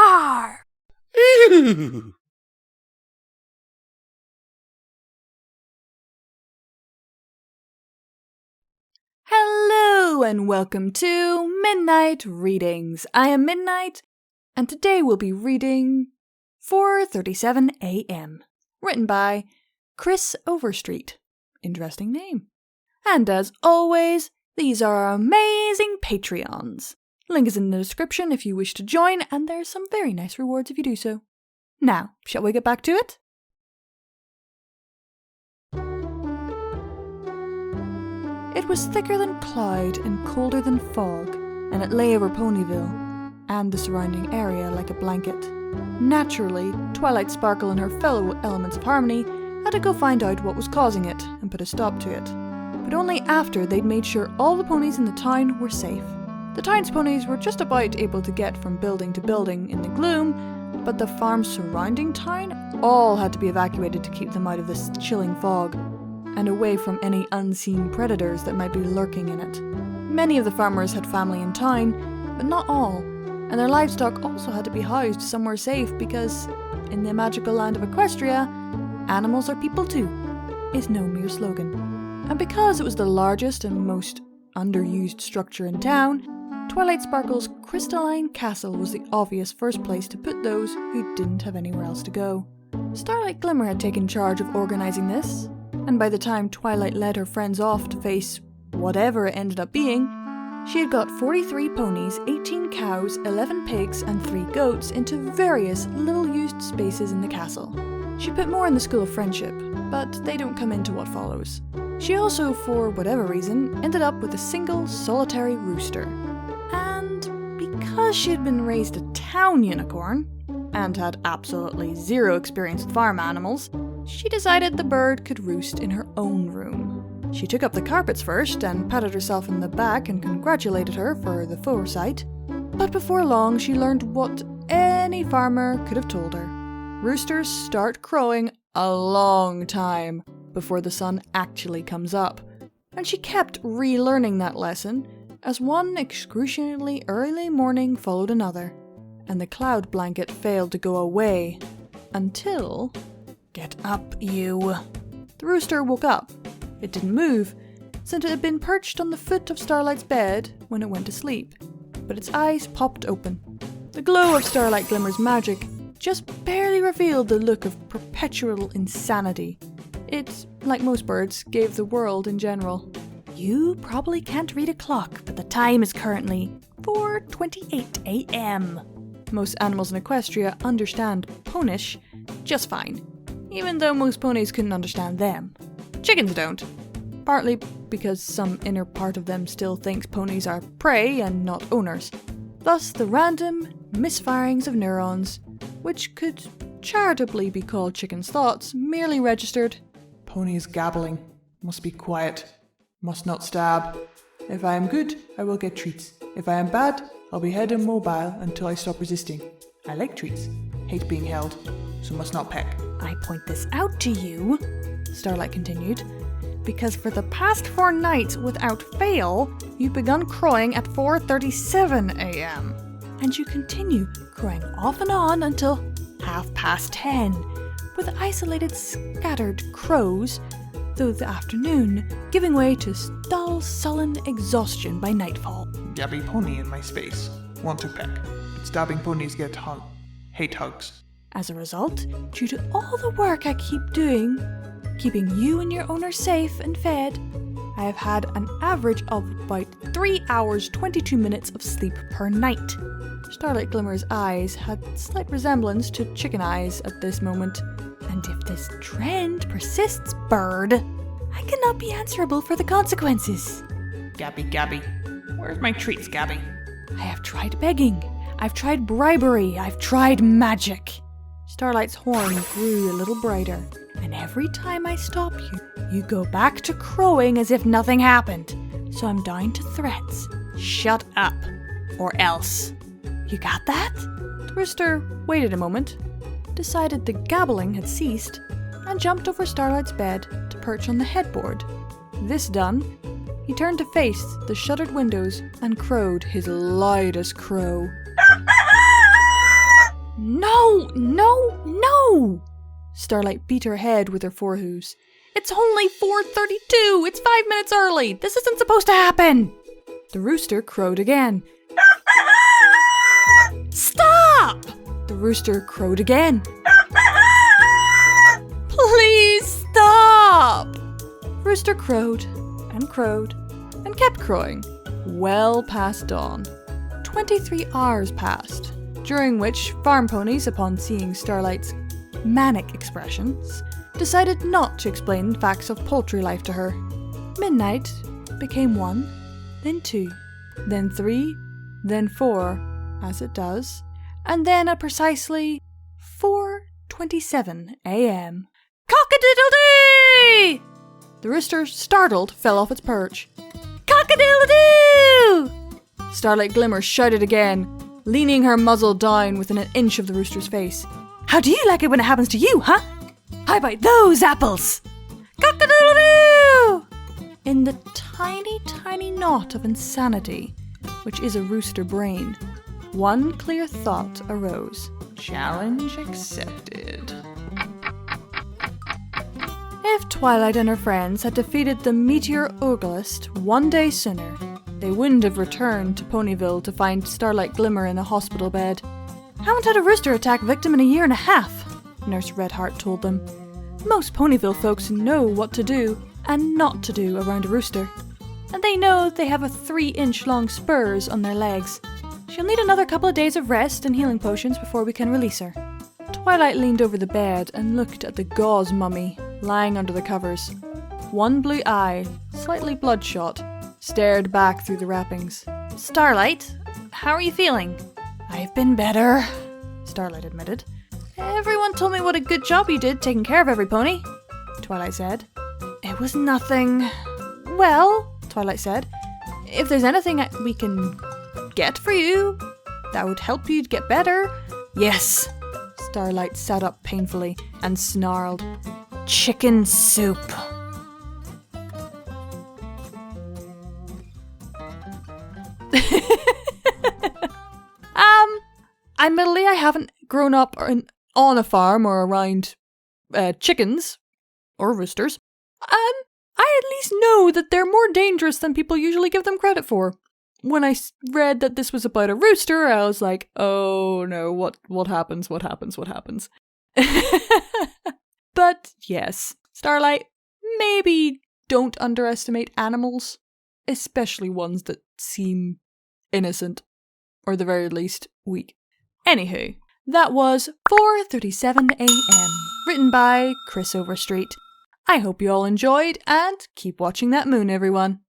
Rawr! Hello and welcome to Midnight Readings. I am Midnight, and today we'll be reading 4:37 a.m. Written by Kris Overstreet. Interesting name. And as always, these are our amazing Patreons. Link is in the description if you wish to join, and there's some very nice rewards if you do so. Now, shall we get back to it? It was thicker than cloud and colder than fog, and it lay over Ponyville and the surrounding area like a blanket. Naturally, Twilight Sparkle and her fellow elements of harmony had to go find out what was causing it and put a stop to it. But only after they'd made sure all the ponies in the town were safe. The town's ponies were just about able to get from building to building in the gloom, but the farms surrounding town all had to be evacuated to keep them out of this chilling fog, and away from any unseen predators that might be lurking in it. Many of the farmers had family in town, but not all, and their livestock also had to be housed somewhere safe because, in the magical land of Equestria, animals are people too, is no mere slogan. And because it was the largest and most underused structure in town, Twilight Sparkle's crystalline castle was the obvious first place to put those who didn't have anywhere else to go. Starlight Glimmer had taken charge of organising this, and by the time Twilight led her friends off to face whatever it ended up being, she had got 43 ponies, 18 cows, 11 pigs and 3 goats into various little-used spaces in the castle. She put more in the School of Friendship, but they don't come into what follows. She also, for whatever reason, ended up with a single solitary rooster. And because she had been raised a town unicorn, and had absolutely zero experience with farm animals, she decided the bird could roost in her own room. She took up the carpets first and patted herself in the back and congratulated her for the foresight. But before long she learned what any farmer could have told her. Roosters start crowing a long time before the sun actually comes up. And she kept relearning that lesson as one excruciatingly early morning followed another, and the cloud blanket failed to go away until... Get up, you. The rooster woke up. It didn't move, since it had been perched on the foot of Starlight's bed when it went to sleep, but its eyes popped open. The glow of Starlight Glimmer's magic just barely revealed the look of perpetual insanity. It, like most birds, gave the world in general. You probably can't read a clock, but the time is currently 4:28 a.m. Most animals in Equestria understand Ponish just fine, even though most ponies couldn't understand them. Chickens don't, partly because some inner part of them still thinks ponies are prey and not owners. Thus the random misfirings of neurons, which could charitably be called chickens' thoughts, merely registered, Pony is gabbling, must be quiet, must not stab. If I am good, I will get treats. If I am bad, I'll be head immobile until I stop resisting. I like treats, hate being held, so must not peck. I point this out to you, Starlight continued, because for the past 4 nights without fail, you've begun crowing at 4:37 a.m. And you continue crowing off and on until 10:30, with isolated scattered crows through the afternoon, giving way to dull, sullen exhaustion by nightfall. Gabby pony in my space, want to peck, but stabbing ponies get hate hugs. As a result, due to all the work I keep doing, keeping you and your owner safe and fed, I have had an average of about 3 hours 22 minutes of sleep per night. Starlight Glimmer's eyes had slight resemblance to chicken eyes at this moment, and if this trend persists, bird, I cannot be answerable for the consequences. Gabby, where's my treats, Gabby? I have tried begging, I've tried bribery, I've tried magic. Starlight's horn grew a little brighter, and every time I stop you, you go back to crowing as if nothing happened. So I'm down to threats. Shut up, or else. You got that? The rooster waited a moment, decided the gabbling had ceased, and jumped over Starlight's bed to perch on the headboard. This done, he turned to face the shuttered windows and crowed his loudest crow. No! Starlight beat her head with her forehooves. It's only 4:32! It's 5 minutes early! This isn't supposed to happen! The rooster crowed again. Stop! The rooster crowed again. Please stop! Rooster crowed and kept crowing, well past dawn. 23 hours passed, during which farm ponies, upon seeing Starlight's manic expressions, decided not to explain facts of poultry life to her. Midnight became 1, then 2, then 3, then 4, as it does, and then at precisely 4:27 a.m. Cock-a-doodle-doo! The rooster, startled, fell off its perch. Cock-a-doodle-doo! Starlight Glimmer shouted again, leaning her muzzle down within an inch of the rooster's face. How do you like it when it happens to you, huh? How about those apples? Cock-a-doodle-doo! In the tiny, tiny knot of insanity, which is a rooster brain, one clear thought arose. Challenge accepted. If Twilight and her friends had defeated the Meteor Ogulist 1 day sooner, they wouldn't have returned to Ponyville to find Starlight Glimmer in a hospital bed. Haven't had a rooster attack victim in a year and a half, Nurse Redheart told them. Most Ponyville folks know what to do and not to do around a rooster. And they know they have a 3-inch long spurs on their legs. She'll need another couple of days of rest and healing potions before we can release her. Twilight leaned over the bed and looked at the gauze mummy lying under the covers. One blue eye, slightly bloodshot, stared back through the wrappings. Starlight, how are you feeling? I've been better, Starlight admitted. Everyone told me what a good job you did taking care of every pony, Twilight said. It was nothing. Well, Twilight said, if there's anything we can get for you that would help you get better. Yes. Starlight sat up painfully and snarled. Chicken soup. Admittedly, I haven't grown up on a farm or around chickens or roosters. I at least know that they're more dangerous than people usually give them credit for. When I read that this was about a rooster, I was like, oh no, what happens? But yes, Starlight, maybe don't underestimate animals, especially ones that seem innocent, or the very least, weak. Anywho, that was 4:37 a.m, written by Kris Overstreet. I hope you all enjoyed, and keep watching that moon, everyone.